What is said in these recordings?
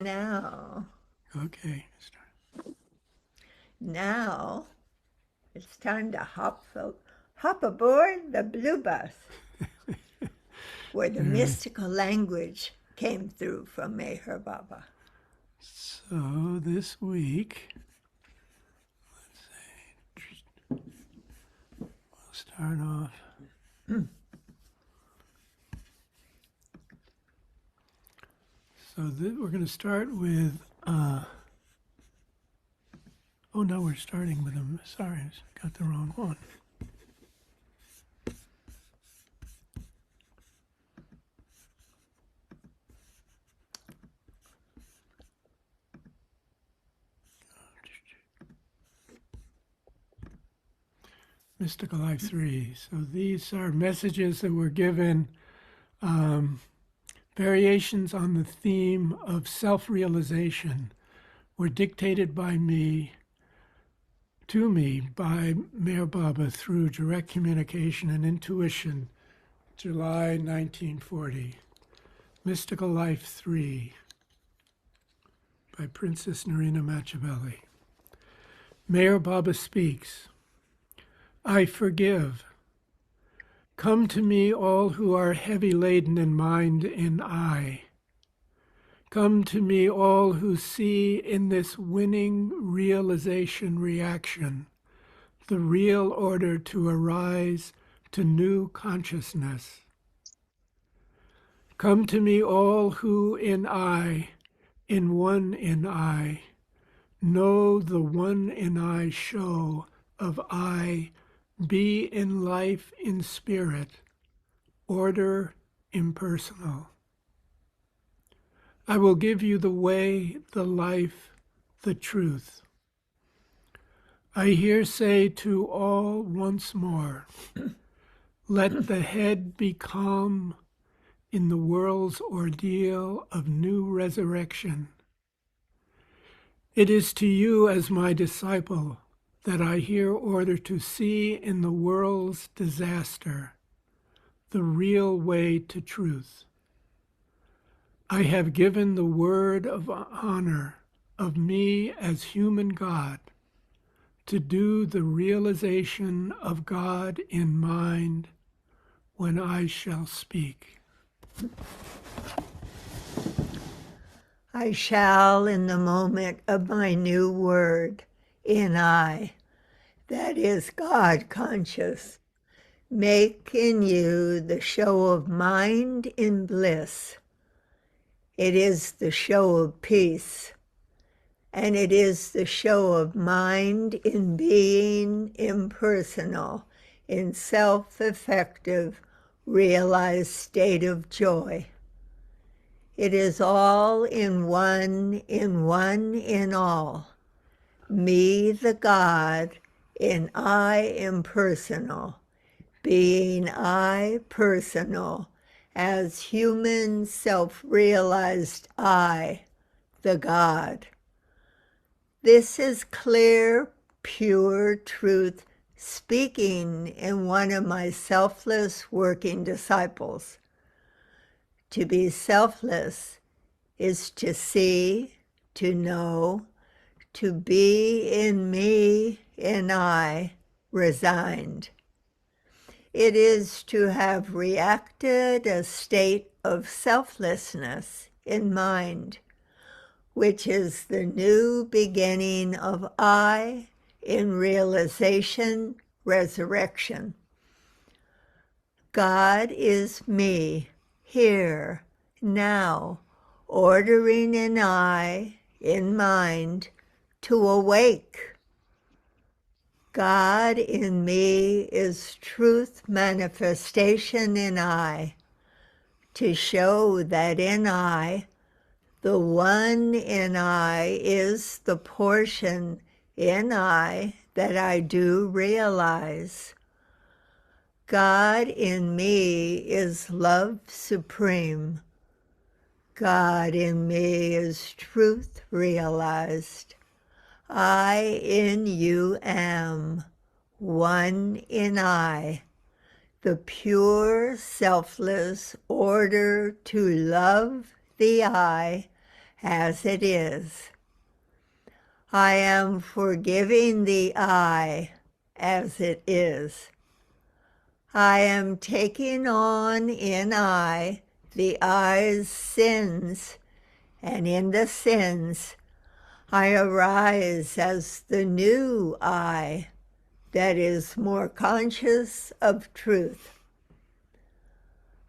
Now, Okay. now it's time to hop aboard the blue bus where the All right. mystical language came through from Meher Baba. So this week, we'll start off. We're going to start with. Oh no, we're starting with them. Sorry, I got the wrong one. Mystical Life 3. So these are messages that were given, variations on the theme of self-realization were dictated by me, to me, by Meher Baba through direct communication and intuition, July 1940. Mystical Life 3 by Princess Norina Matchabelli. Meher Baba speaks. I forgive. Come to me, all who are heavy laden in mind and eye. Come to me, all who see in this winning realization reaction the real order to arise to new consciousness. Come to me, all who in I, in one in I, know the one in I show of I be in life in spirit, order impersonal. I will give you the way, the life, the truth. I here say to all once more, let the head be calm in the world's ordeal of new resurrection. It is to you as my disciple that I here order to see in the world's disaster the real way to truth. I have given the word of honor of me as human God to do the realization of God in mind when I shall speak. I shall, in the moment of my new word, in I, that is God conscious, make in you the show of mind in bliss. It is the show of peace, and it is the show of mind in being impersonal, in self-effective, realized state of joy. It is all in one in all. Me, the God, in I impersonal, being I personal, as human self-realized I, the God. This is clear, pure truth speaking in one of my selfless working disciples. To be selfless is to see, to know, to be in me, in I, resigned. It is to have reacted a state of selflessness in mind, which is the new beginning of I in realization, resurrection. God is me, here, now, ordering an I in mind to awake. God in me is truth manifestation in I, to show that in I, the one in I is the portion in I that I do realize. God in me is love supreme. God in me is truth realized. I in you am, one in I, the pure, selfless order to love the I as it is. I am forgiving the I as it is. I am taking on in I the I's sins, and in the sins I arise as the new I that is more conscious of truth.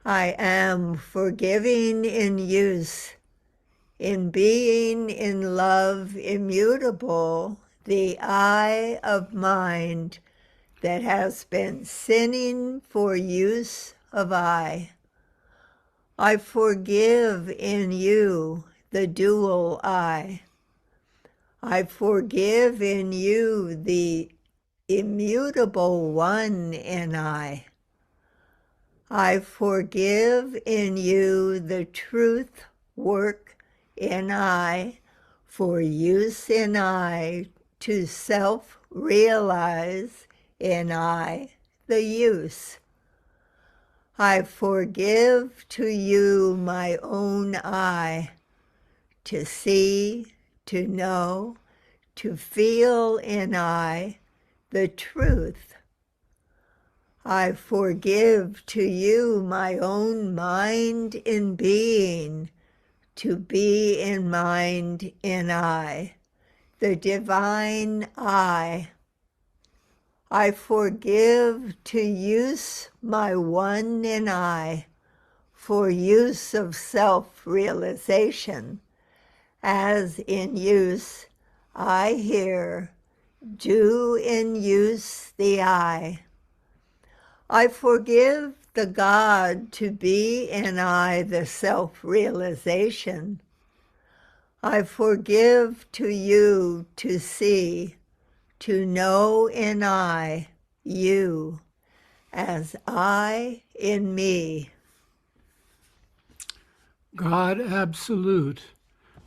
I am forgiving in use, in being in love immutable, the I of mind that has been sinning for use of I. I forgive in you the dual I. I forgive in you the immutable one in I. I forgive in you the truth work in I, for use in I, to self-realize in I, the use. I forgive to you my own I, to see, to know, to feel in I, the truth. I forgive to you my own mind in being, to be in mind in I, the divine I. I forgive to use my one in I, for use of self-realization, as in use I here do in use the I. I forgive the God to be in I the self-realization. I forgive to you to see, to know in I, you, as I in me. God absolute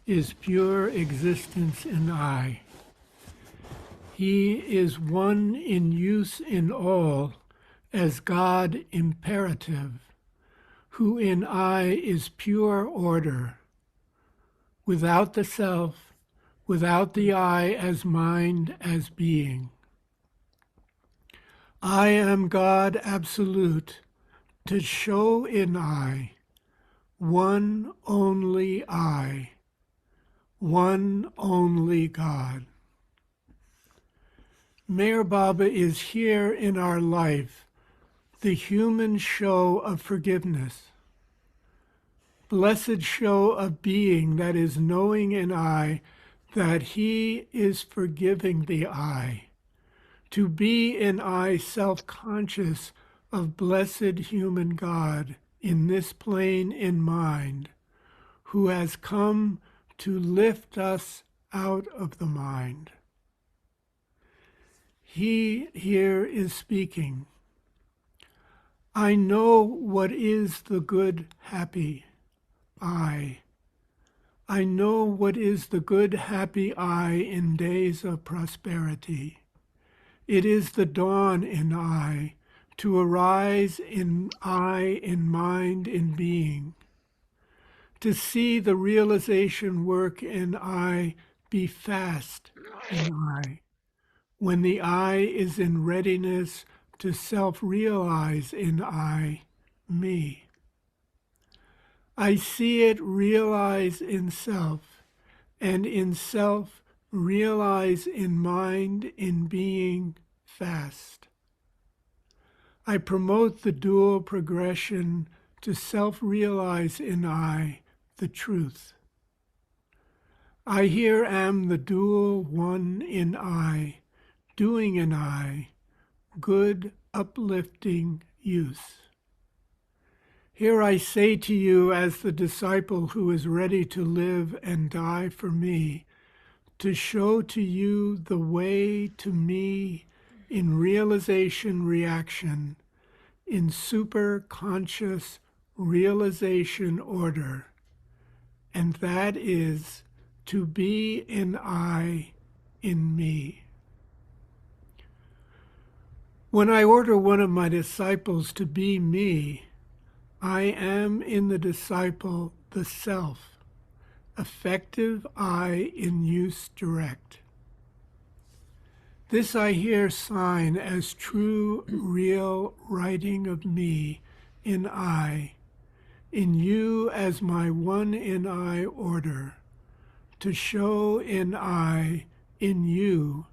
is pure existence in I. He is one in use in all, as God imperative, who in I is pure order, without the self, without the I as mind, as being. I am God absolute, to show in I, one only I, one only God. Meher Baba is here in our life, the human show of forgiveness, blessed show of being that is knowing in I that he is forgiving the I, to be in I self-conscious of blessed human God in this plane in mind, who has come to lift us out of the mind. He here is speaking. I know what is the good, happy I. I know what is the good, happy I in days of prosperity. It is the dawn in I, to arise in I, in mind, in being. To see the realization work in I be fast in I, when the I is in readiness to self-realize in I, me. I see it realize in self, and in self realize in mind, in being, fast. I promote the dual progression to self-realize in I, the truth. I here am the dual one in I, doing in I, good, uplifting use. Here I say to you as the disciple who is ready to live and die for me, to show to you the way to me in realization reaction, in super-conscious realization order, and that is to be in I, in me. When I order one of my disciples to be me, I am in the disciple the self, effective I in use direct. This I here sign as true, real writing of me in I, in you as my one in I order, to show in I, in you,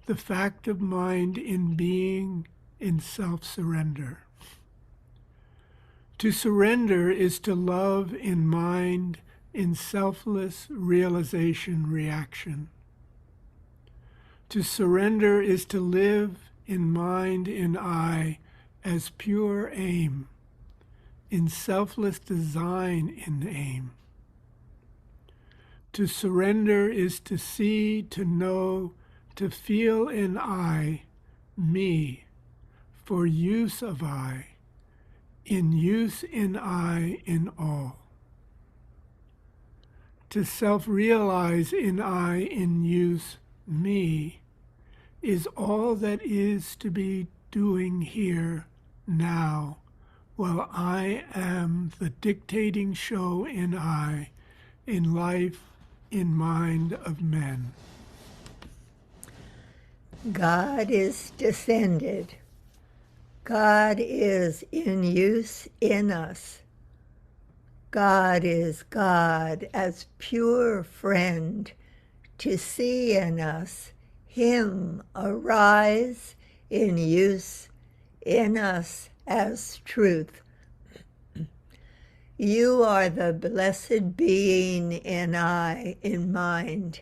the fact of mind in being, in self-surrender. To surrender is to love in mind, in selfless realization reaction. To surrender is to live in mind in I as pure aim, in selfless design in aim. To surrender is to see, to know, to feel in I, me, for use of I, in use in I in all. To self-realize in I in use, me, is all that is to be doing here, now, while I am the dictating show in I, in life, in mind of men. God is descended. God is in use in us. God is God as pure friend, to see in us him arise in use in us as truth. You are the blessed being in I, in mind,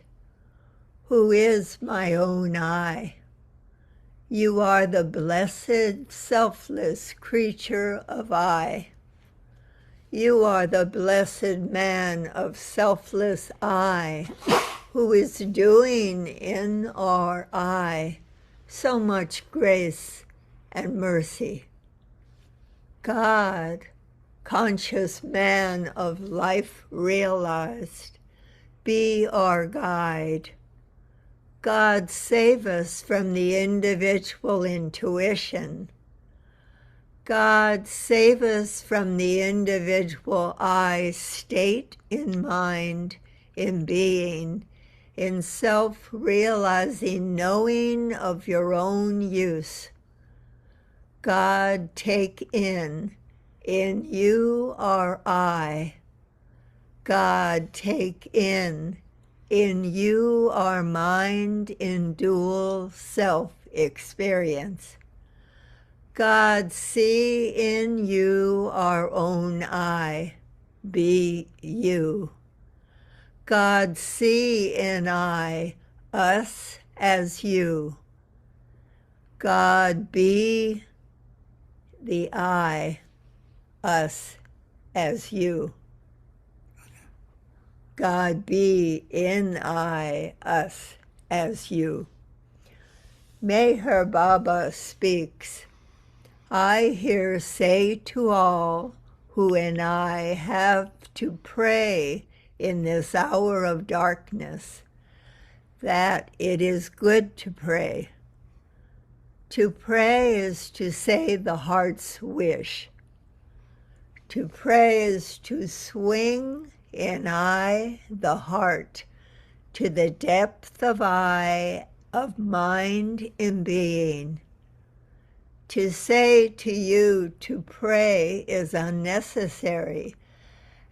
who is my own I. You are the blessed, selfless creature of I. You are the blessed man of selfless I, who is doing in our I so much grace and mercy. God, conscious man of life realized, be our guide. God, save us from the individual intuition. God, save us from the individual I state in mind, in being, in self-realizing knowing of your own use. God, take in you are I. God, take in you are mind in dual self-experience. God, see in you our own I, be you. God, see in I us as you. God, be the I, us as you. God, be in I, us as you. Meher Baba speaks. I here say to all who in I have to pray in this hour of darkness, that it is good to pray. To pray is to say the heart's wish. To pray is to swing in I, the heart, to the depth of I, of mind in being. To say to you to pray is unnecessary,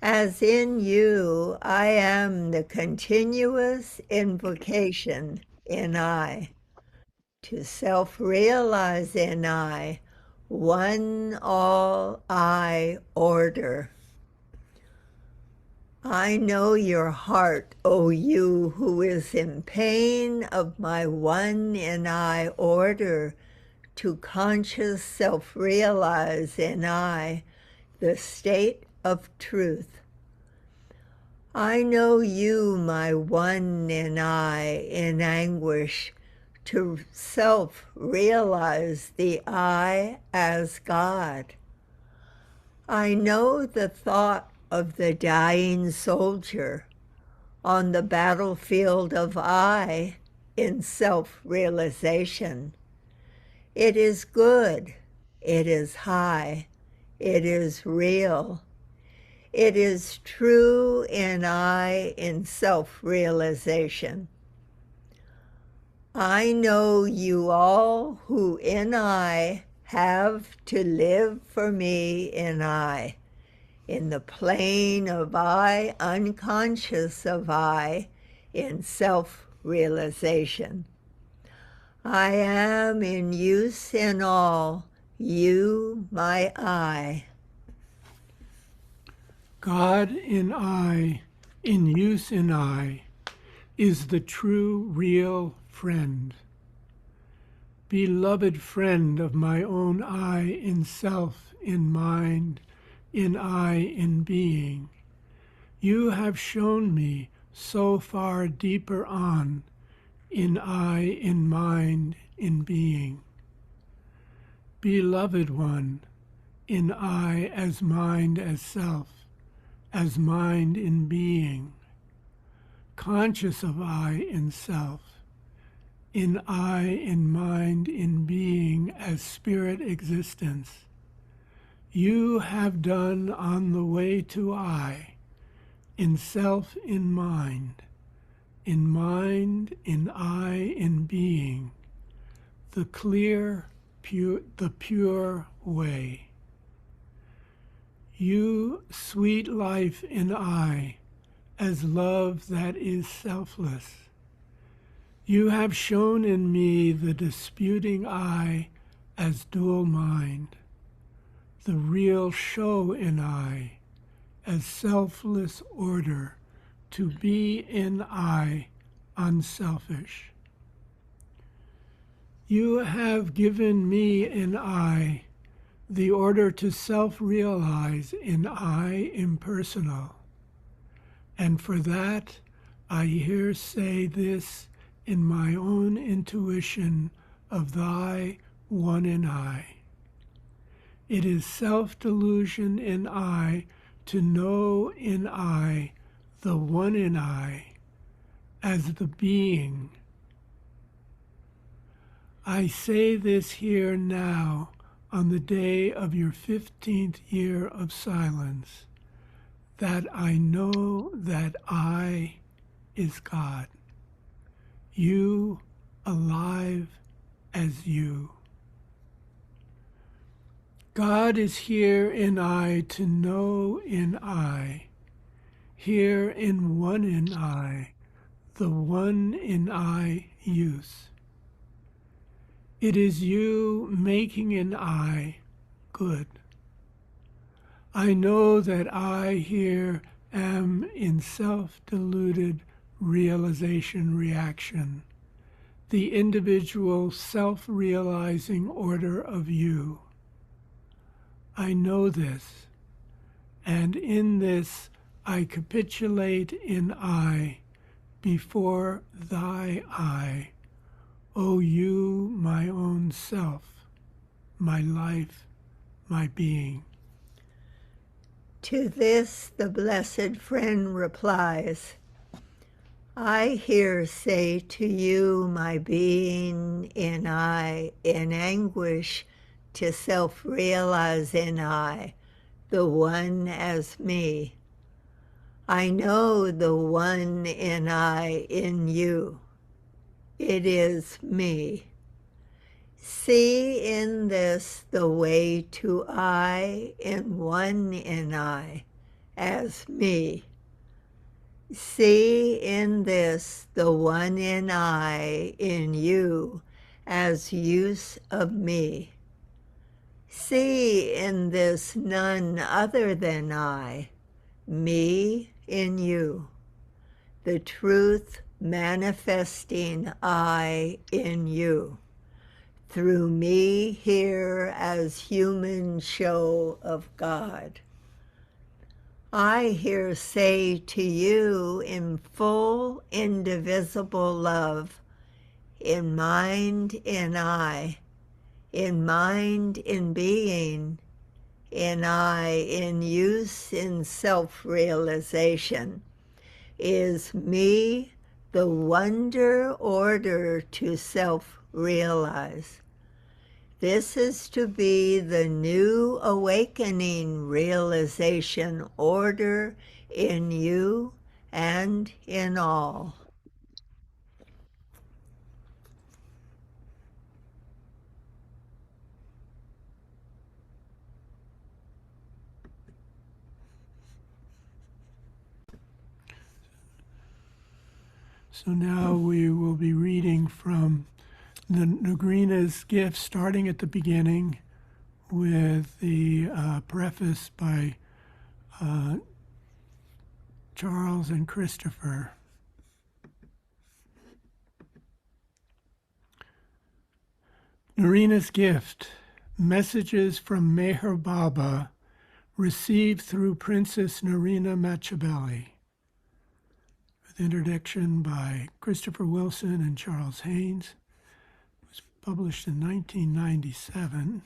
as in you I am the continuous invocation in I, to self-realize in I, one all I order. I know your heart, O you who is in pain of my one in I order, to conscious self-realize in I, the state of truth. I know you, my one in I, in anguish, to self-realize the I as God. I know the thought of the dying soldier on the battlefield of I in self-realization. It is good, it is high, it is real. It is true in I in self-realization. I know you all who in I have to live for me in I, in the plane of I, unconscious of I, in self-realization. I am in use in all, you, my I. God in I, in use in I, is the true, real friend. Beloved friend of my own I in self, in mind, in I in being. You have shown me so far deeper on, in I, in mind, in being. Beloved one, in I as mind as self, as mind in being, conscious of I in self, in I in mind in being as spirit existence. You have done on the way to I, in self in mind, in I in being, the clear, the pure way. You, sweet life in I, as love that is selfless. You have shown in me the disputing I as dual mind, the real show in I as selfless order, to be in I unselfish. You have given me in I the order to self-realize in I impersonal. And for that, I here say this in my own intuition of thy one in I. It is self-delusion in I to know in I the one in I as the being. I say this here now on the day of your 15th year of silence, that I know that I is God, you alive as you. God is here in I to know in I, here in one in I, the one in I use. It is you making in I good. I know that I here am in self-deluded realization reaction, the individual self-realizing order of you. I know this, and in this I capitulate in I before thy eye, O you, my own self, my life, my being. To this the blessed friend replies, I here say to you, my being in I, in anguish to self-realize in I, the one as me. I know the one in I in you. It is me. See in this the way to I in one in I, as me. See in this the one in I in you, as use of me. See in this none other than I, me in you, the truth manifesting I in you, through me here as human show of God. I here say to you in full indivisible love, in mind in I, in mind in being, in I in use in self-realization, is me the wonder order to self-realize. This is to be the new awakening realization order in you and in all. So now we will be reading from the Norina's Gift, starting at the beginning with the preface by Charles and Christopher. Norina's Gift, Messages from Meher Baba, received through Princess Norina Matchabelli, with introduction by Christopher Wilson and Charles Haynes. It was published in 1997.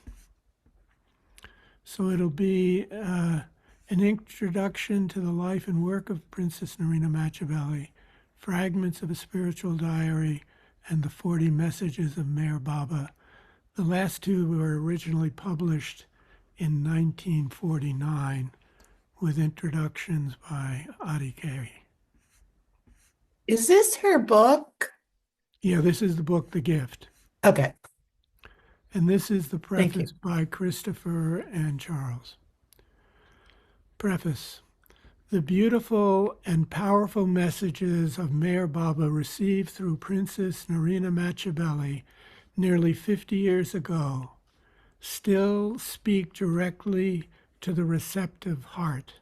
So it'll be an introduction to the life and work of Princess Norina Matchabelli, fragments of a spiritual diary, and the 40 messages of Meher Baba. The last two were originally published in 1949 with introductions by Adi Carey. Is this her book? Yeah, this is the book, The Gift. Okay. And this is the Thank you. preface by Christopher and Charles. Preface. The beautiful and powerful messages of Meher Baba received through Princess Norina Matchabelli nearly 50 years ago still speak directly to the receptive heart.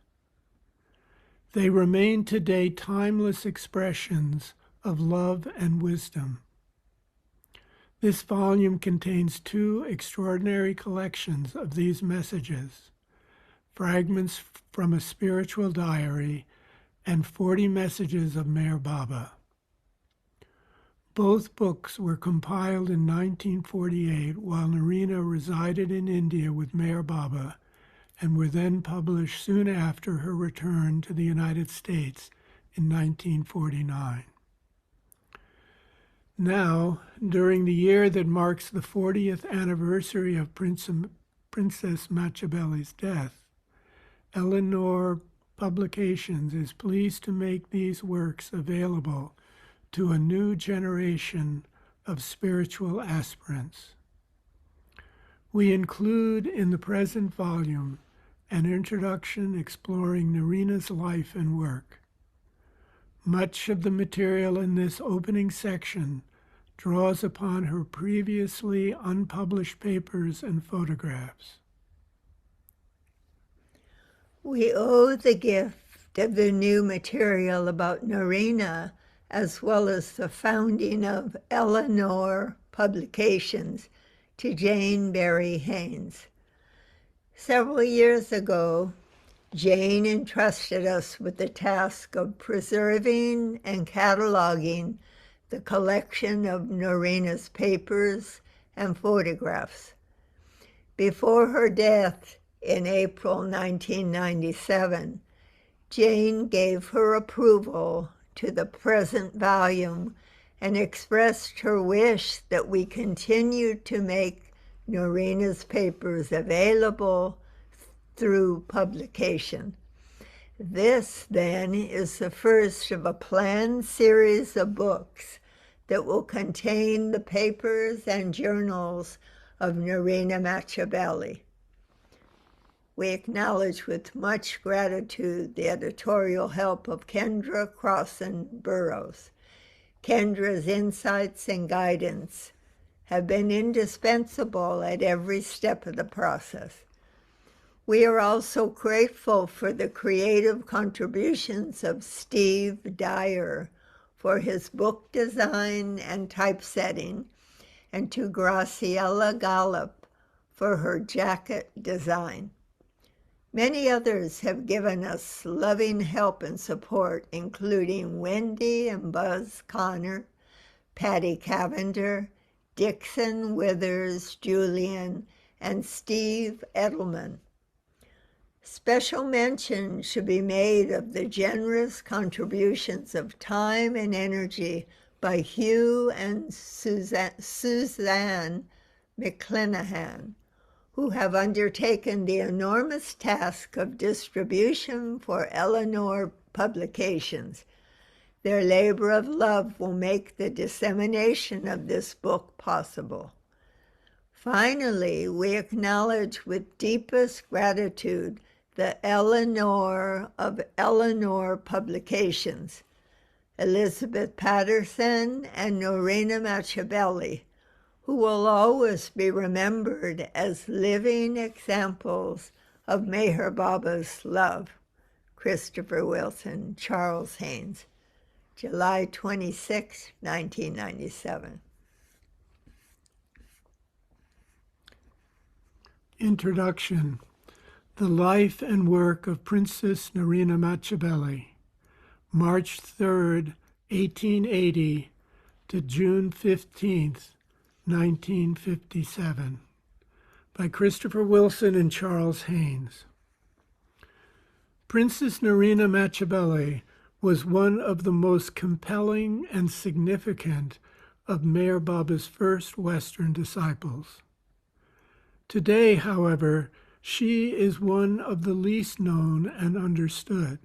They remain today timeless expressions of love and wisdom. This volume contains two extraordinary collections of these messages, fragments from a spiritual diary and 40 messages of Meher Baba. Both books were compiled in 1948 while Norina resided in India with Meher Baba and were then published soon after her return to the United States in 1949. Now, during the year that marks the 40th anniversary of Princess Matchabelli's death, Eleanor Publications is pleased to make these works available to a new generation of spiritual aspirants. We include in the present volume an introduction exploring Norina's life and work. Much of the material in this opening section draws upon her previously unpublished papers and photographs. We owe the gift of the new material about Norina, as well as the founding of Eleanor Publications, to Jane Barry Haynes. Several years ago, Jane entrusted us with the task of preserving and cataloging the collection of Norina's papers and photographs. Before her death in April 1997, Jane gave her approval to the present volume and expressed her wish that we continue to make Norina's papers available through publication. This, then, is the first of a planned series of books that will contain the papers and journals of Norina Matchabelli. We acknowledge with much gratitude the editorial help of Kendra Crossan Burroughs. Kendra's insights and guidance have been indispensable at every step of the process. We are also grateful for the creative contributions of Steve Dyer for his book design and typesetting, and to Graciela Gallup for her jacket design. Many others have given us loving help and support, including Wendy and Buzz Connor, Patty Cavender, Dixon Withers, Julian, and Steve Edelman. Special mention should be made of the generous contributions of time and energy by Hugh and Suzanne McClanahan, who have undertaken the enormous task of distribution for Eleanor Publications. Their labor of love will make the dissemination of this book possible. Finally, we acknowledge with deepest gratitude the Eleanor of Eleanor Publications, Elizabeth Patterson and Norina Matchabelli, who will always be remembered as living examples of Meher Baba's love. Christopher Wilson, Charles Haynes, July 26, 1997. Introduction. The Life and Work of Princess Norina Matchabelli, March 3, 1880 to June 15, 1957, by Christopher Wilson and Charles Haynes. Princess Norina Matchabelli was one of the most compelling and significant of Meher Baba's first Western disciples. Today, however, she is one of the least known and understood.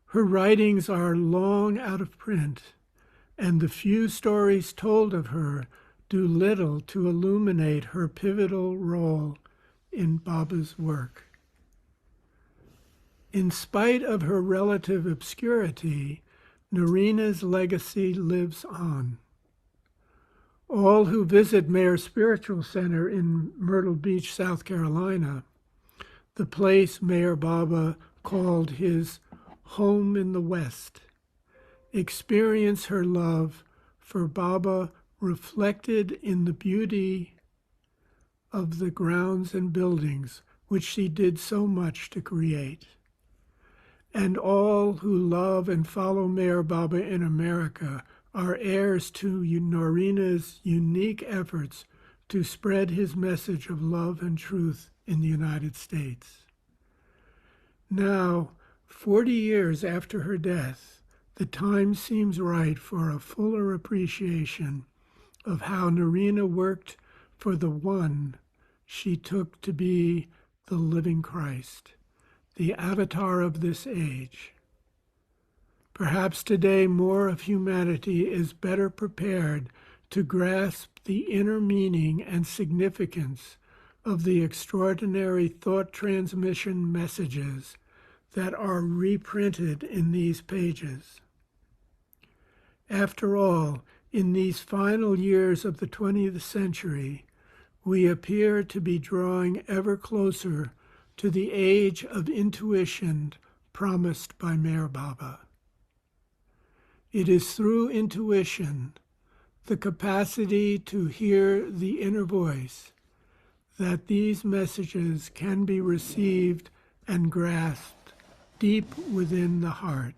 Her writings are long out of print, and the few stories told of her do little to illuminate her pivotal role in Baba's work. In spite of her relative obscurity, Norina's legacy lives on. All who visit Meher Spiritual Center in Myrtle Beach, South Carolina, the place Meher Baba called his home in the West, experience her love for Baba reflected in the beauty of the grounds and buildings which she did so much to create. And all who love and follow Meher Baba in America are heirs to Norina's unique efforts to spread his message of love and truth in the United States. Now, 40 years after her death, the time seems right for a fuller appreciation of how Norina worked for the one she took to be the living Christ, the avatar of this age. Perhaps today more of humanity is better prepared to grasp the inner meaning and significance of the extraordinary thought transmission messages that are reprinted in these pages. After all, in these final years of the 20th century, we appear to be drawing ever closer to the age of intuition promised by Meher Baba. It is through intuition, the capacity to hear the inner voice, that these messages can be received and grasped deep within the heart.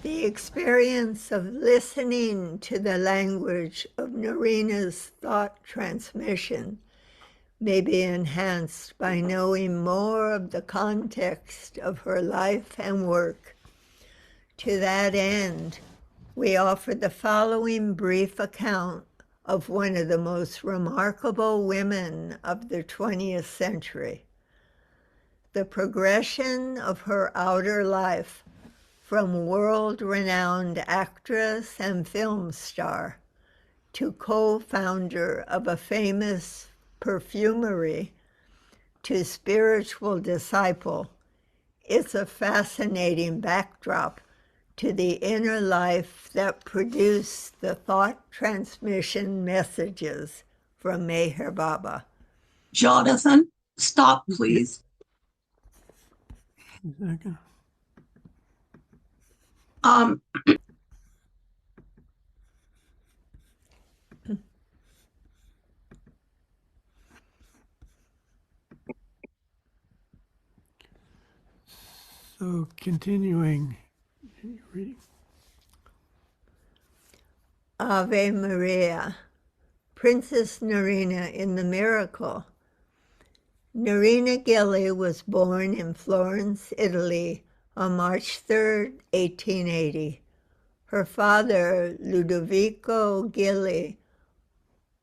The experience of listening to the language of Norina's thought transmission may be enhanced by knowing more of the context of her life and work. To that end, we offer the following brief account of one of the most remarkable women of the 20th century. The progression of her outer life from world-renowned actress and film star to co-founder of a famous perfumery to spiritual disciple is a fascinating backdrop to the inner life that produced the thought transmission messages from Meher Baba. Jonathan, stop, please. Second. So continuing reading. Ave Maria, Princess Norina in the Miracle. Norina Gilli was born in Florence, Italy on March 3, 1880. Her father, Ludovico Gilli,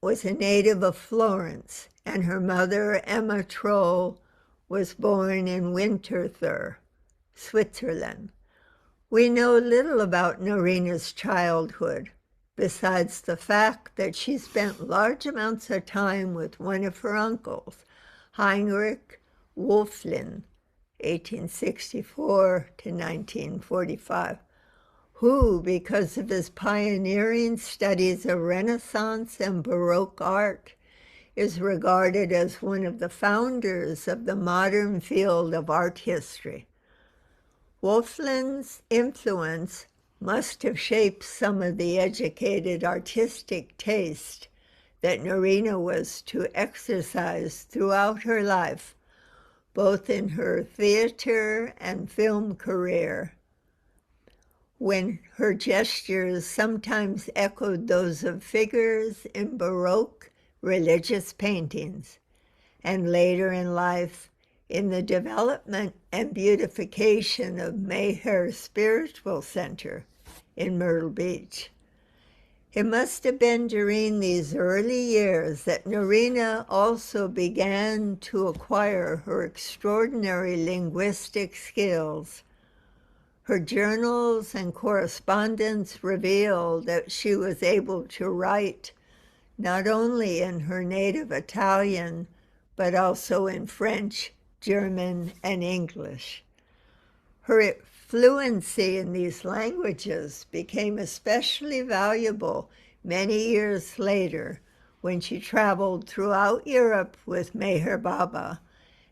was a native of Florence, and her mother, Emma Troll, was born in Winterthur, Switzerland. We know little about Norina's childhood, besides the fact that she spent large amounts of time with one of her uncles, Heinrich Wölfflin, 1864 to 1945, who, because of his pioneering studies of Renaissance and Baroque art, is regarded as one of the founders of the modern field of art history. Wölfflin's influence must have shaped some of the educated artistic taste that Norina was to exercise throughout her life, both in her theater and film career, when her gestures sometimes echoed those of figures in Baroque religious paintings, and later in life in the development and beautification of Mayher Spiritual Center in Myrtle Beach. It must have been during these early years that Norina also began to acquire her extraordinary linguistic skills. Her journals and correspondence reveal that she was able to write not only in her native Italian, but also in French, German, and English. Her fluency in these languages became especially valuable many years later when she traveled throughout Europe with Meher Baba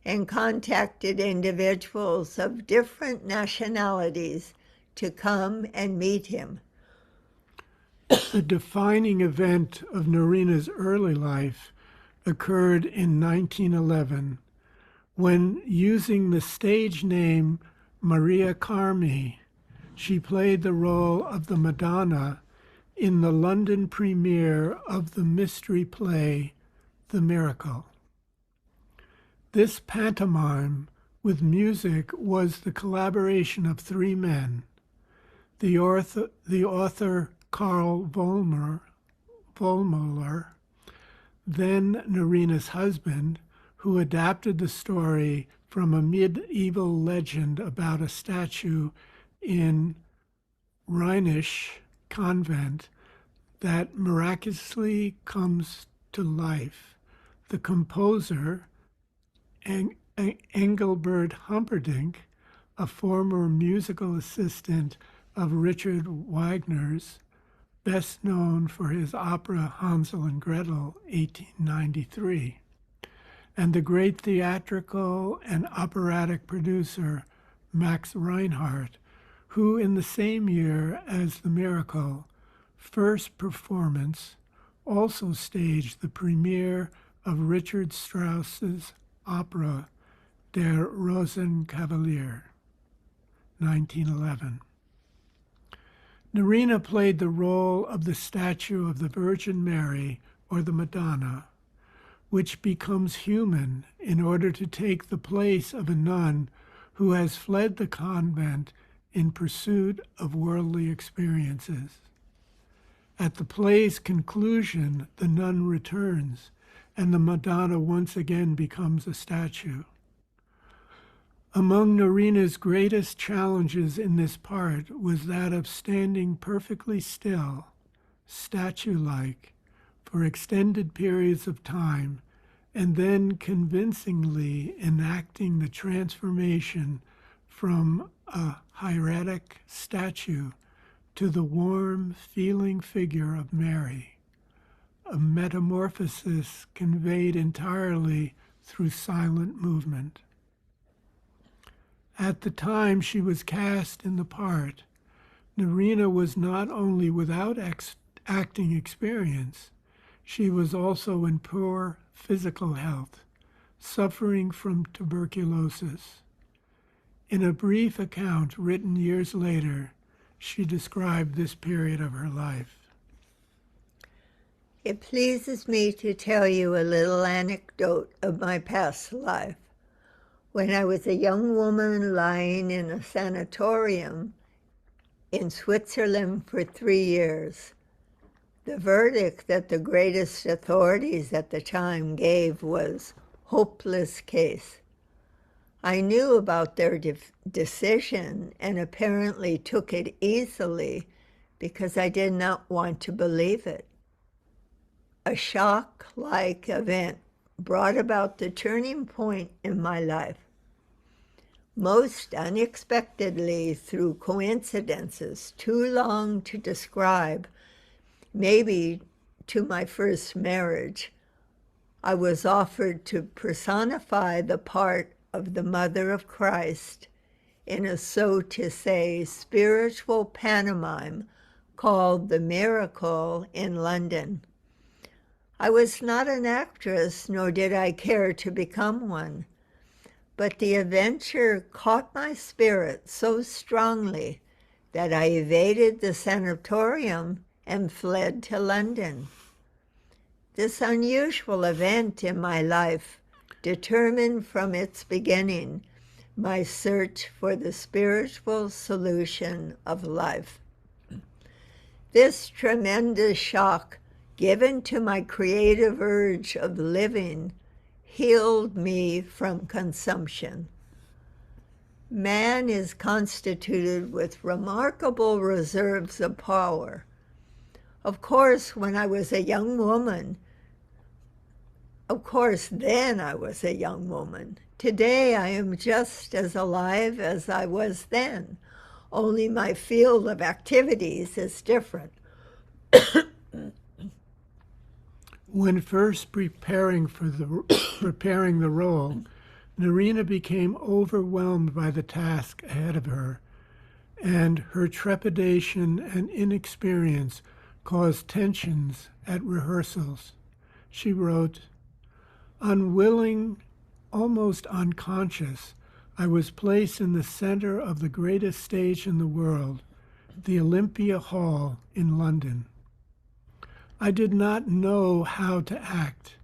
and contacted individuals of different nationalities to come and meet him. The defining event of Norina's early life occurred in 1911 when, using the stage name Maria Carmi, she played the role of the Madonna in the London premiere of the mystery play The Miracle. This pantomime with music was the collaboration of three men: the author Karl Vollmuller, then Norina's husband, who adapted the story from a medieval legend about a statue in Rhenish convent that miraculously comes to life, the composer, Engelbert Humperdinck, a former musical assistant of Richard Wagner's, best known for his opera Hansel and Gretel, 1893, and the great theatrical and operatic producer Max Reinhardt, who in the same year as The Miracle, first performance, also staged the premiere of Richard Strauss's opera Der Rosenkavalier, 1911. Norina played the role of the statue of the Virgin Mary, or the Madonna, which becomes human in order to take the place of a nun who has fled the convent in pursuit of worldly experiences. At the play's conclusion, the nun returns, and the Madonna once again becomes a statue. Among Norina's greatest challenges in this part was that of standing perfectly still, statue-like, for extended periods of time, and then convincingly enacting the transformation from a hieratic statue to the warm, feeling figure of Mary, a metamorphosis conveyed entirely through silent movement. At the time she was cast in the part, Norina was not only without acting experience, she was also in poor physical health, suffering from tuberculosis. In a brief account written years later, she described this period of her life. It pleases me to tell you a little anecdote of my past life. When I was a young woman lying in a sanatorium in Switzerland for 3 years. The verdict that the greatest authorities at the time gave was hopeless case. I knew about their decision and apparently took it easily because I did not want to believe it. A shock-like event brought about the turning point in my life. Most unexpectedly, through coincidences too long to describe, maybe to my first marriage, I was offered to personify the part of the Mother of Christ in a, so to say, spiritual pantomime called The Miracle in London. I was not an actress, nor did I care to become one, but the adventure caught my spirit so strongly that I evaded the sanatorium and fled to London. This unusual event in my life determined from its beginning my search for the spiritual solution of life. This tremendous shock given to my creative urge of living healed me from consumption. Man is constituted with remarkable reserves of power. Of course, then I was a young woman. Today, I am just as alive as I was then, only my field of activities is different. When first preparing the role, Norina became overwhelmed by the task ahead of her, and her trepidation and inexperience caused tensions at rehearsals. She wrote, "Unwilling, almost unconscious, I was placed in the center of the greatest stage in the world, the Olympia Hall in London. I did not know how to act.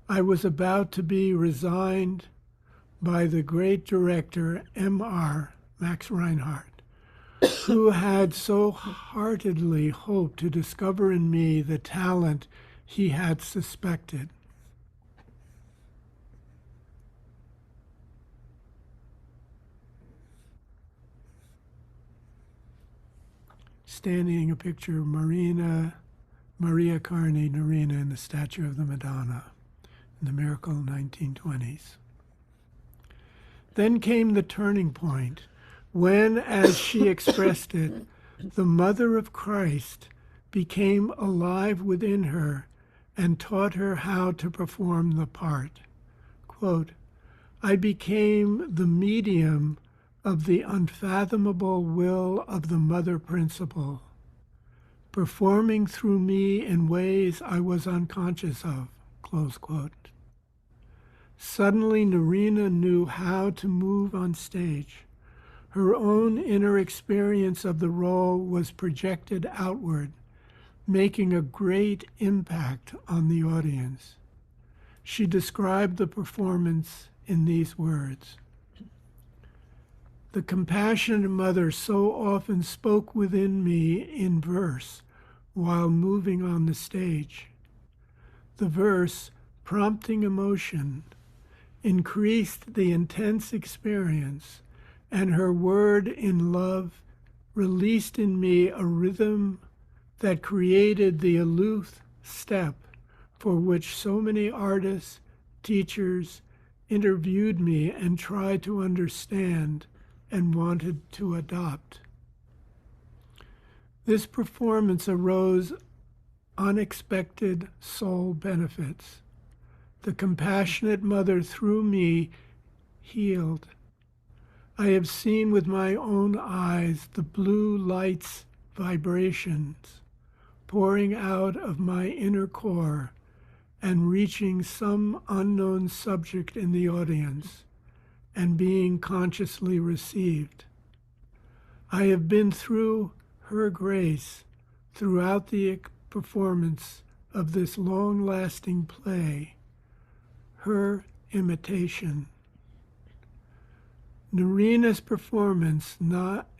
I was about to be resigned by the great director, M.R. Max Reinhardt, who had so heartedly hoped to discover in me the talent he had suspected. Standing a picture of Maria Carney, Norina, in the statue of the Madonna in the Miracle 1920s. Then came the turning point when, as she expressed it, the Mother of Christ became alive within her and taught her how to perform the part. Quote, I became the medium of the unfathomable will of the Mother Principle, performing through me in ways I was unconscious of, close quote. Suddenly, Norina knew how to move on stage. Her own inner experience of the role was projected outward, making a great impact on the audience. She described the performance in these words. The compassionate mother so often spoke within me in verse while moving on the stage. The verse, prompting emotion, increased the intense experience, and her word in love released in me a rhythm that created the aloof step for which so many artists, teachers interviewed me and tried to understand and wanted to adopt. This performance arose unexpected soul benefits. The compassionate mother through me healed. I have seen with my own eyes the blue light's vibrations pouring out of my inner core and reaching some unknown subject in the audience and being consciously received. I have been through her grace throughout the performance of this long-lasting play, her imitation. Norina's performance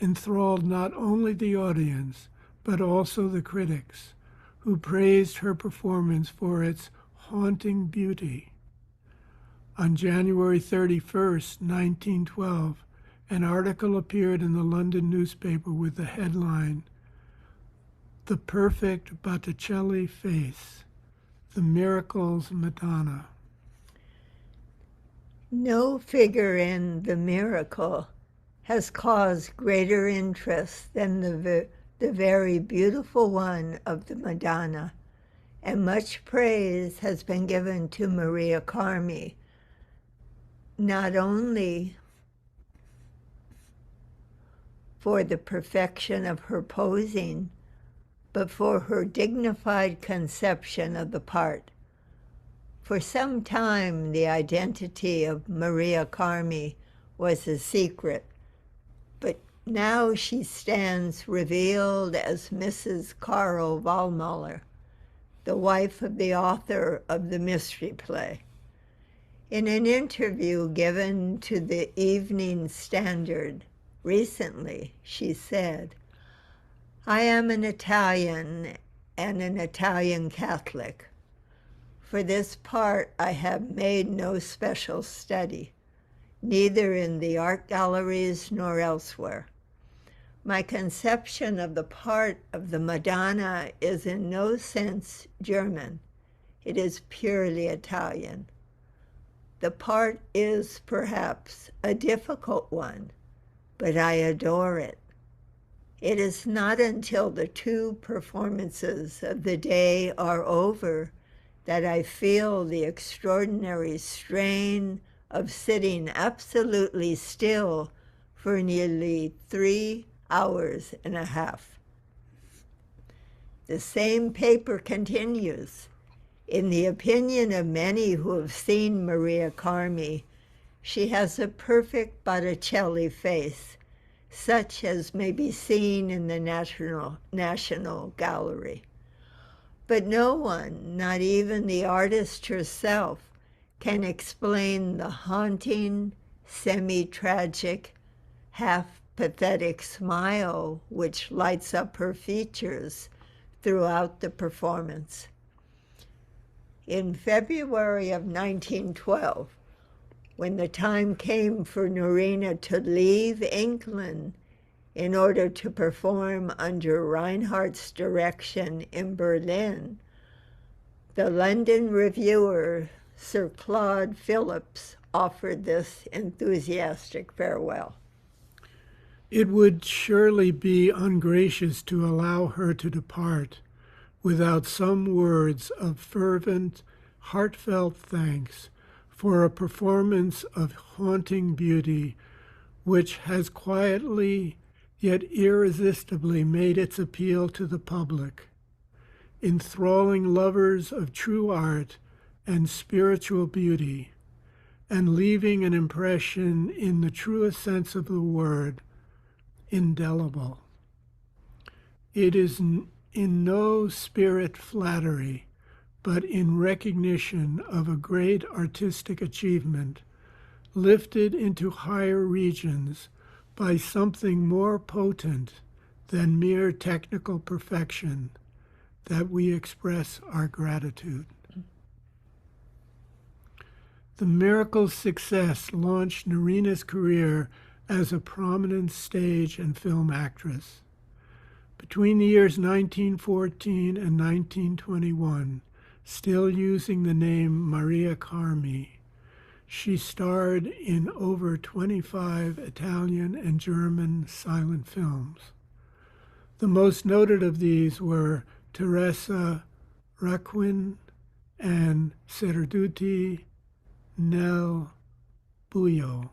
enthralled not only the audience, but also the critics, who praised her performance for its haunting beauty. On January 31st, 1912, an article appeared in the London newspaper with the headline, "The Perfect Botticelli Face, The Miracles Madonna." No figure in The Miracle has caused greater interest than the very beautiful one of the Madonna, and much praise has been given to Maria Carmi, not only for the perfection of her posing, but for her dignified conception of the part. For some time, the identity of Maria Carmi was a secret, but now she stands revealed as Mrs. Carl Wallmuller, the wife of the author of the mystery play. In an interview given to the Evening Standard recently, she said, "I am an Italian and an Italian Catholic. For this part, I have made no special study, neither in the art galleries nor elsewhere. My conception of the part of the Madonna is in no sense German. It is purely Italian. The part is perhaps a difficult one, but I adore it. It is not until the two performances of the day are over that I feel the extraordinary strain of sitting absolutely still for nearly 3 hours and a half." The same paper continues, "In the opinion of many who have seen Maria Carmi, she has a perfect Botticelli face, such as may be seen in the National Gallery. But no one, not even the artist herself, can explain the haunting, semi-tragic, half-pathetic smile which lights up her features throughout the performance." In February of 1912, when the time came for Norina to leave England in order to perform under Reinhardt's direction in Berlin, the London reviewer Sir Claude Phillips offered this enthusiastic farewell. "It would surely be ungracious to allow her to depart without some words of fervent, heartfelt thanks for a performance of haunting beauty which has quietly yet irresistibly made its appeal to the public, enthralling lovers of true art and spiritual beauty, and leaving an impression in the truest sense of the word, indelible. It is in no spirit flattery, but in recognition of a great artistic achievement, lifted into higher regions by something more potent than mere technical perfection, that we express our gratitude." The Miracle's success launched Norina's career as a prominent stage and film actress. Between the years 1914 and 1921, still using the name Maria Carmi, she starred in over 25 Italian and German silent films. The most noted of these were Teresa Requiem and Serduti nel Buio.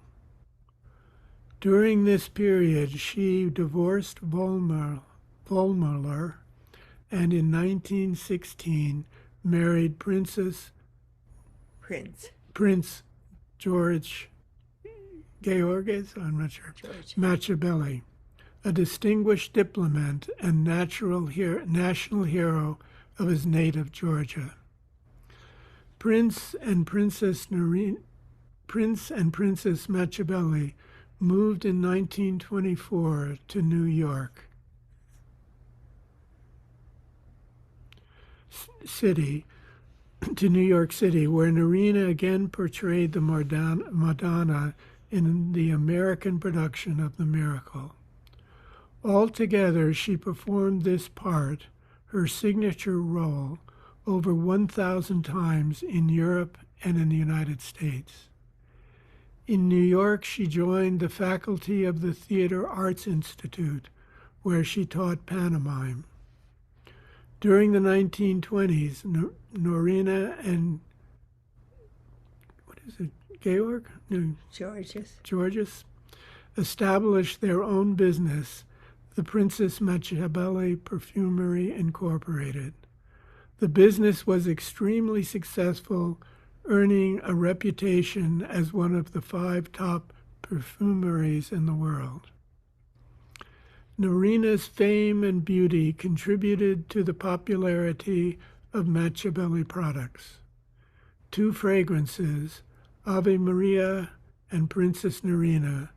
During this period, she divorced Vollmuller and in 1916 married Prince George Georges, I'm not sure, Matchabelli, a distinguished diplomat and national hero of his native Georgia. Prince and Princess Matchabelli moved in 1924 to New York City, where Norina again portrayed the Madonna in the American production of The Miracle. Altogether, she performed this part, her signature role, over 1,000 times in Europe and in the United States. In New York, she joined the faculty of the Theater Arts Institute, where she taught pantomime. During the 1920s, Norina and Georg? No, Georges established their own business, the Princess Matchabelli Perfumery Incorporated. The business was extremely successful, earning a reputation as one of the 5 top perfumeries in the world. Norina's fame and beauty contributed to the popularity of Matchabelli products. 2 fragrances, Ave Maria and Princess Norina,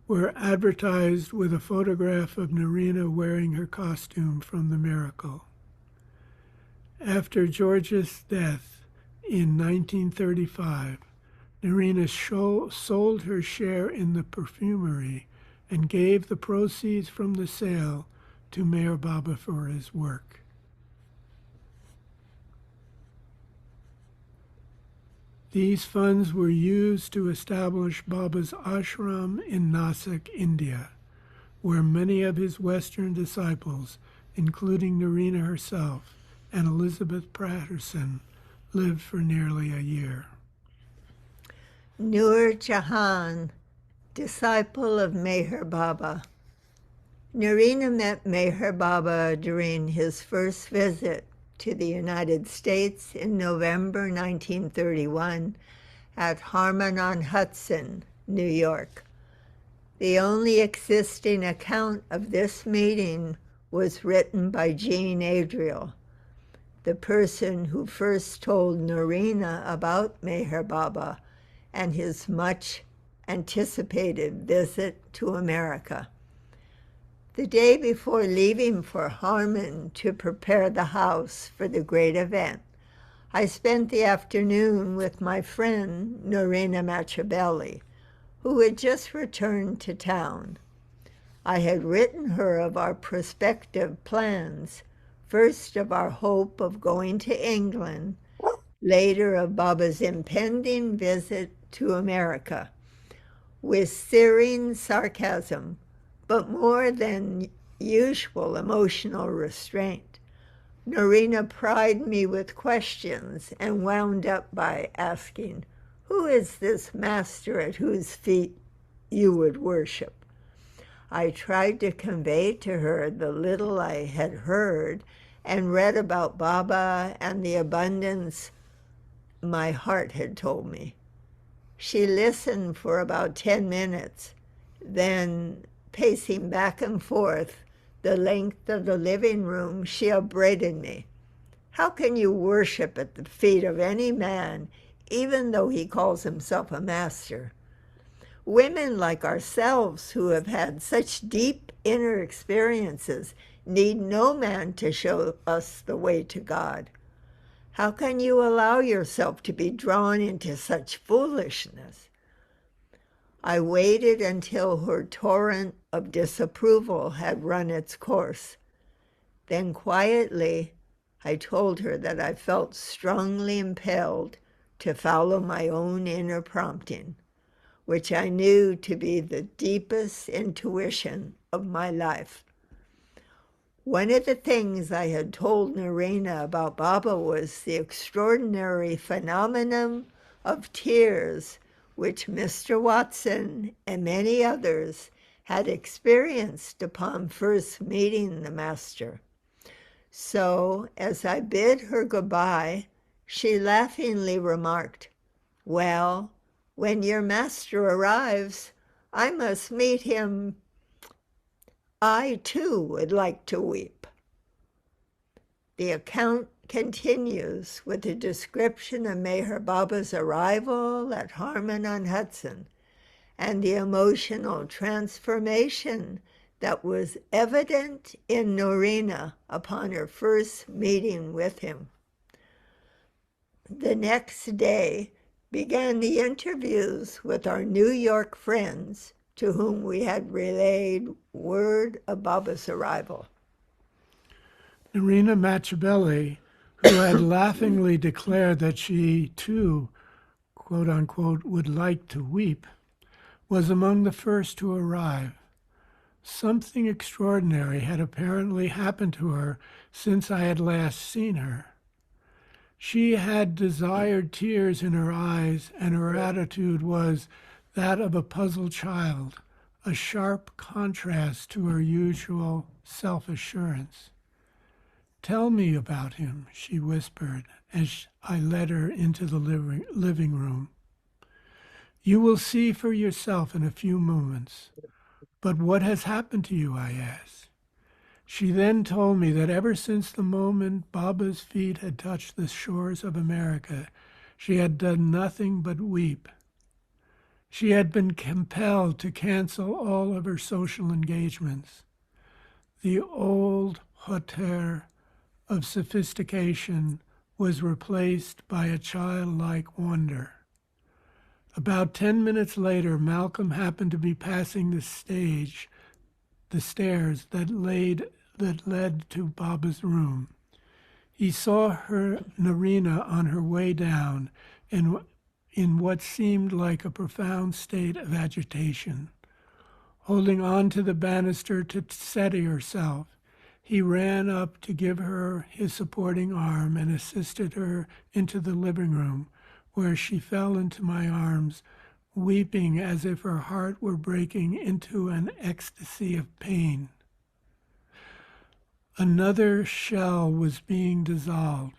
were advertised with a photograph of Norina wearing her costume from The Miracle. After George's death in 1935, Norina sold her share in the perfumery and gave the proceeds from the sale to Meher Baba for his work. These funds were used to establish Baba's ashram in Nasik, India, where many of his Western disciples, including Norina herself and Elizabeth Patterson, lived for nearly a year. Nur Jahan, disciple of Meher Baba. Norina met Meher Baba during his first visit to the United States in November 1931 at Harmon-on-Hudson, New York. The only existing account of this meeting was written by Jean Adriel, the person who first told Norina about Meher Baba and his much anticipated visit to America. The day before leaving for Harmon to prepare the house for the great event, I spent the afternoon with my friend Norina Matchabelli, who had just returned to town. I had written her of our prospective plans, first of our hope of going to England, later of Baba's impending visit to America, with searing sarcasm, but more than usual emotional restraint. Norina pried me with questions and wound up by asking, "Who is this master at whose feet you would worship?" I tried to convey to her the little I had heard and read about Baba and the abundance my heart had told me. She listened for about 10 minutes, then, pacing back and forth the length of the living room, she upbraided me. "How can you worship at the feet of any man, even though he calls himself a master? Women like ourselves who have had such deep inner experiences need no man to show us the way to God. How can you allow yourself to be drawn into such foolishness?" I waited until her torrent of disapproval had run its course. Then quietly, I told her that I felt strongly impelled to follow my own inner prompting, which I knew to be the deepest intuition of my life. One of the things I had told Norina about Baba was the extraordinary phenomenon of tears, which Mr. Watson and many others had experienced upon first meeting the master. So, as I bid her goodbye, she laughingly remarked, "Well, when your master arrives, I must meet him. I, too, would like to weep." The account continues with a description of Meher Baba's arrival at Harmon-on-Hudson and the emotional transformation that was evident in Norina upon her first meeting with him. The next day began the interviews with our New York friends to whom we had relayed word of Baba's arrival. Norina Matchabelli, who had laughingly declared that she, too, quote unquote, would like to weep, was among the first to arrive. Something extraordinary had apparently happened to her since I had last seen her. She had desired tears in her eyes, and her attitude was that of a puzzled child, a sharp contrast to her usual self-assurance. "Tell me about him," she whispered as I led her into the living room. "You will see for yourself in a few moments." "But what has happened to you?" I asked. She then told me that ever since the moment Baba's feet had touched the shores of America, she had done nothing but weep. She had been compelled to cancel all of her social engagements. The old hauteur of sophistication was replaced by a childlike wonder. About 10 minutes later, Malcolm happened to be passing the stairs that led to Baba's room. He saw Norina on her way down in what seemed like a profound state of agitation. Holding on to the banister to steady herself, he ran up to give her his supporting arm and assisted her into the living room, where she fell into my arms, weeping as if her heart were breaking into an ecstasy of pain. Another shell was being dissolved.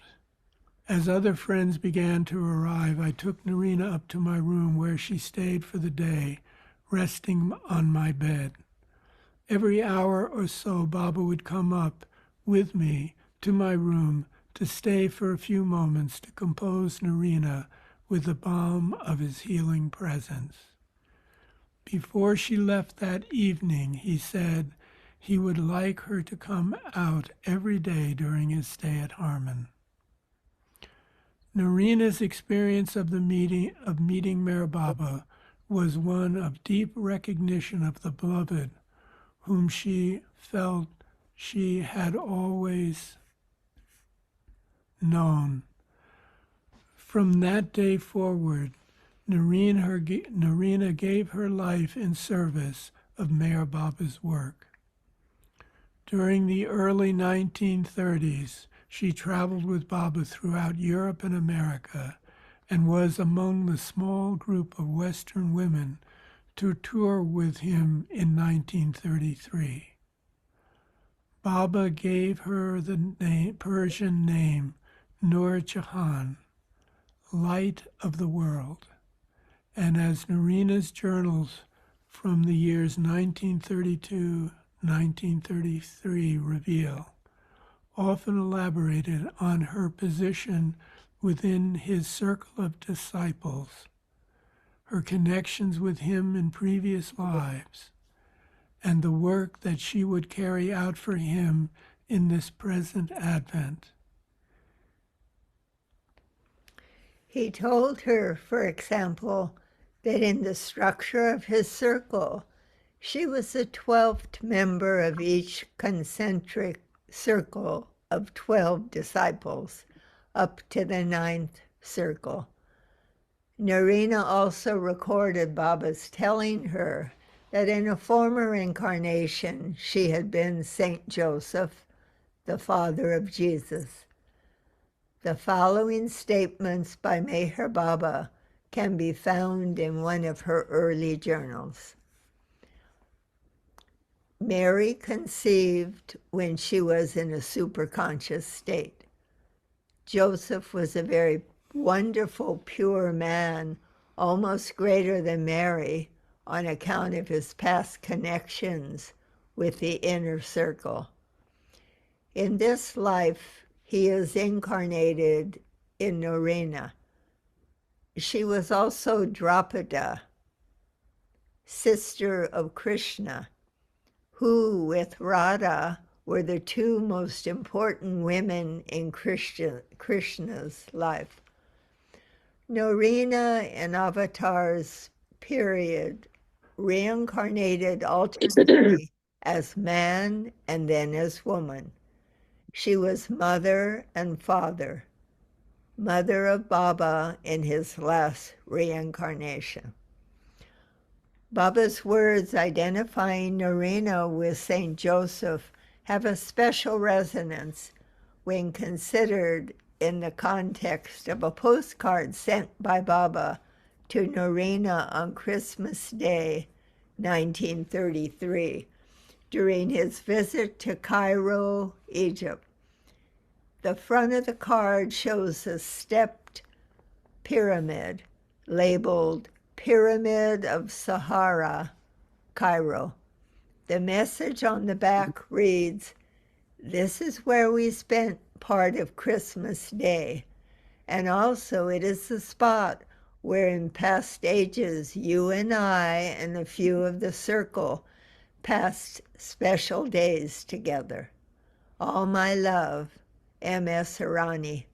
As other friends began to arrive, I took Norina up to my room, where she stayed for the day, resting on my bed. Every hour or so, Baba would come up with me to my room to stay for a few moments to compose Norina with the balm of his healing presence. Before she left that evening, he said he would like her to come out every day during his stay at Harmon. Norina's experience of meeting Meher Baba was one of deep recognition of the beloved, whom she felt she had always known. From that day forward, Norina gave her life in service of Meher Baba's work. During the early 1930s, she traveled with Baba throughout Europe and America and was among the small group of Western women to tour with him in 1933. Baba gave her the Persian name Nur Jahan, Light of the World, and as Norina's journals from the years 1932-1933 reveal, often elaborated on her position within his circle of disciples, her connections with him in previous lives, and the work that she would carry out for him in this present Advent. He told her, for example, that in the structure of his circle, she was the 12th member of each concentric circle of 12 disciples, up to the 9th circle. Norina also recorded Baba's telling her that in a former incarnation she had been Saint Joseph, the father of Jesus. The following statements by Meher Baba can be found in one of her early journals. Mary conceived when she was in a superconscious state. Joseph was a very wonderful, pure man, almost greater than Mary, on account of his past connections with the inner circle. In this life, he is incarnated in Norina. She was also Drapada, sister of Krishna, who with Radha were the two most important women in Krishna's life. Norina in Avatar's period reincarnated alternately as man and then as woman. She was mother and father, mother of Baba in his last reincarnation. Baba's words identifying Norina with St. Joseph have a special resonance when considered in the context of a postcard sent by Baba to Norina on Christmas Day, 1933, during his visit to Cairo, Egypt. The front of the card shows a stepped pyramid labeled Pyramid of Sahara, Cairo. The message on the back reads, "This is where we spent part of Christmas Day, and also it is the spot where in past ages you and I and a few of the circle passed special days together. All my love, M.S. Irani."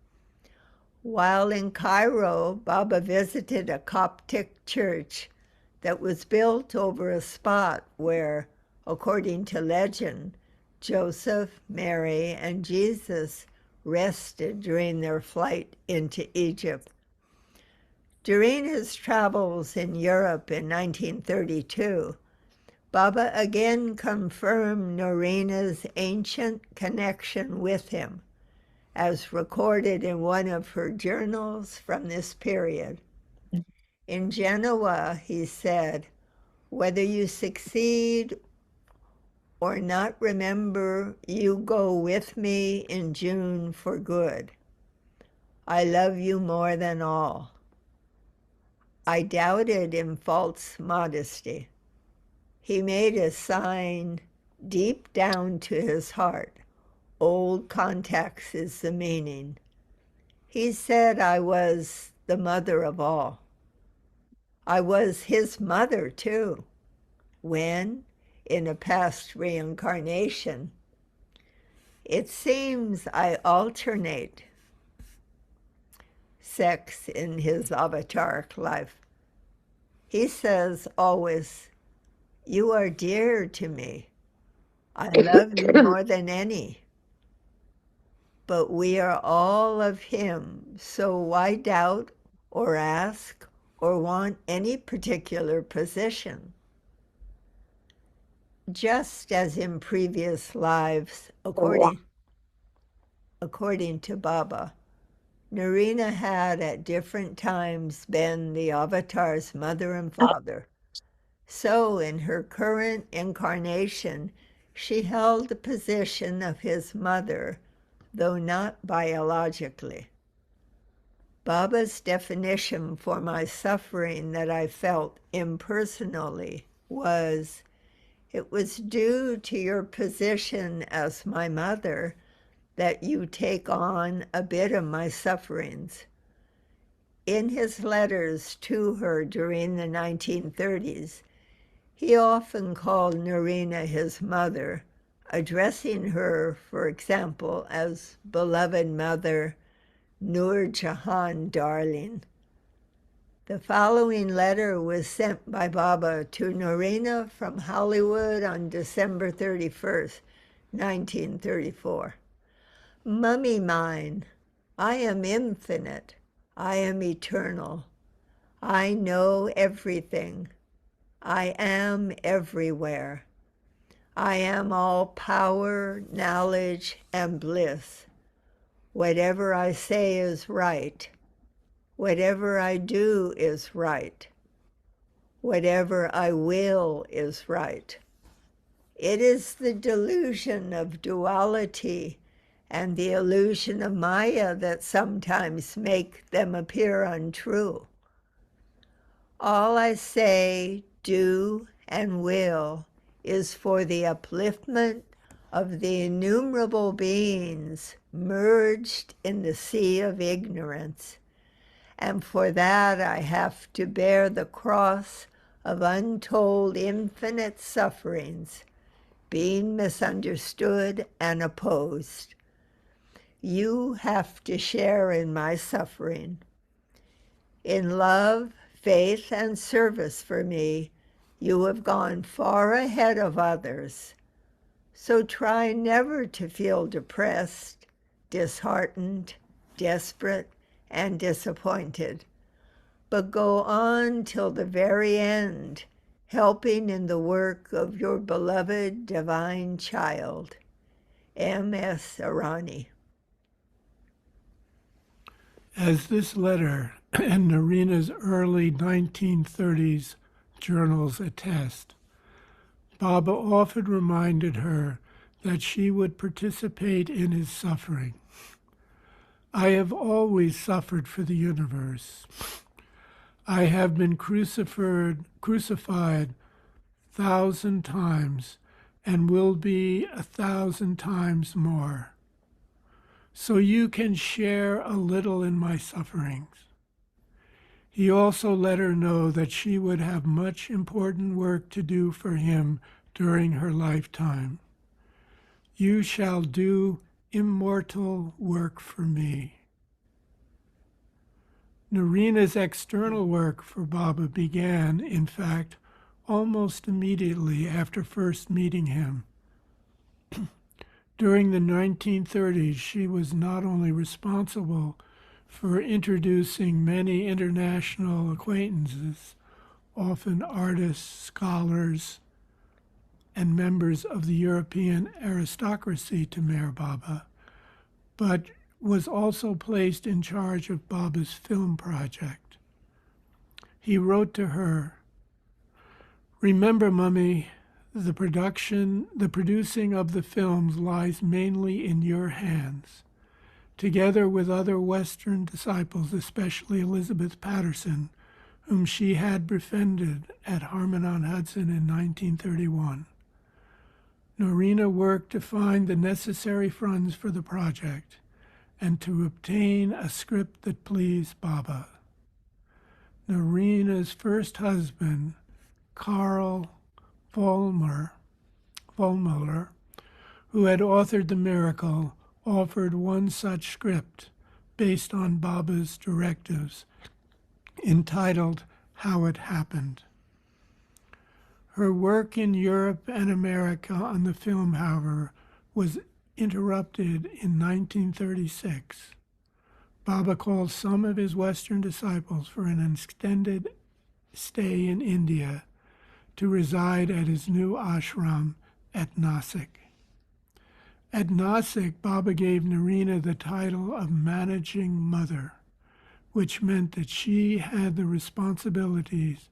While in Cairo, Baba visited a Coptic church that was built over a spot where, according to legend, Joseph, Mary, and Jesus rested during their flight into Egypt. During his travels in Europe in 1932, Baba again confirmed Norina's ancient connection with him, as recorded in one of her journals from this period. In Genoa, he said, "Whether you succeed or not, remember you go with me in June for good. I love you more than all." I doubted in false modesty. He made a sign deep down to his heart. Old contacts is the meaning. He said I was the mother of all. I was his mother too, when, in a past reincarnation, it seems I alternate sex in his avataric life. He says always, "You are dear to me. I love you more than any. But we are all of him, so why doubt or ask or want any particular position?" Just as in previous lives, according to Baba, Norina had at different times been the avatar's mother and father. So in her current incarnation, she held the position of his mother, though not biologically. Baba's definition for my suffering that I felt impersonally was, "It was due to your position as my mother that you take on a bit of my sufferings." In his letters to her during the 1930s, he often called Norina his mother, addressing her, for example, as beloved mother, Nur Jahan, darling. The following letter was sent by Baba to Norina from Hollywood on December 31st, 1934. "Mummy mine, I am infinite. I am eternal. I know everything. I am everywhere. I am all power, knowledge, and bliss. Whatever I say is right. Whatever I do is right. Whatever I will is right." It is the delusion of duality and the illusion of Maya that sometimes make them appear untrue. All I say, do, and will is for the upliftment of the innumerable beings merged in the sea of ignorance, and for that I have to bear the cross of untold infinite sufferings, being misunderstood and opposed. You have to share in my suffering. In love, faith, and service for me, you have gone far ahead of others. So try never to feel depressed, disheartened, desperate, and disappointed, but go on till the very end, helping in the work of your beloved divine child. M.S. Arani. As this letter and Norina's early 1930s journals attest, Baba often reminded her that she would participate in his suffering. I have always suffered for the universe. I have been crucified 1,000 times and will be 1,000 times more. So you can share a little in my sufferings. He also let her know that she would have much important work to do for him during her lifetime. You shall do immortal work for me. Norina's external work for Baba began, in fact, almost immediately after first meeting him. During the 1930s, she was not only responsible for introducing many international acquaintances, often artists, scholars, and members of the European aristocracy to Meher Baba, but was also placed in charge of Baba's film project. He wrote to her, "Remember, Mummy, the producing of the films lies mainly in your hands. Together with other Western disciples, especially Elizabeth Patterson, whom she had befriended at Harmon-on-Hudson in 1931. Norina worked to find the necessary funds for the project and to obtain a script that pleased Baba. Norina's first husband, Karl Vollmuller, who had authored The Miracle, offered one such script based on Baba's directives, entitled How It Happened. Her work in Europe and America on the film, however, was interrupted in 1936. Baba called some of his Western disciples for an extended stay in India to reside at his new ashram at Nasik. At Nasik, Baba gave Norina the title of Managing Mother, which meant that she had the responsibilities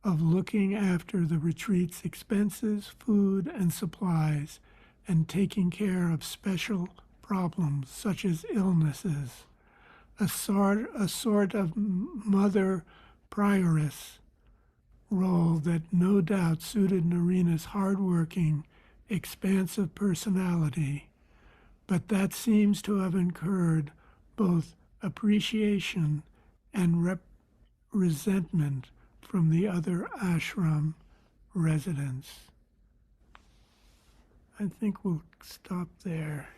of looking after the retreat's expenses, food, and supplies, and taking care of special problems such as illnesses, a sort of mother prioress role that no doubt suited Norina's hardworking, expansive personality, but that seems to have incurred both appreciation and resentment from the other ashram residents. I think we'll stop there.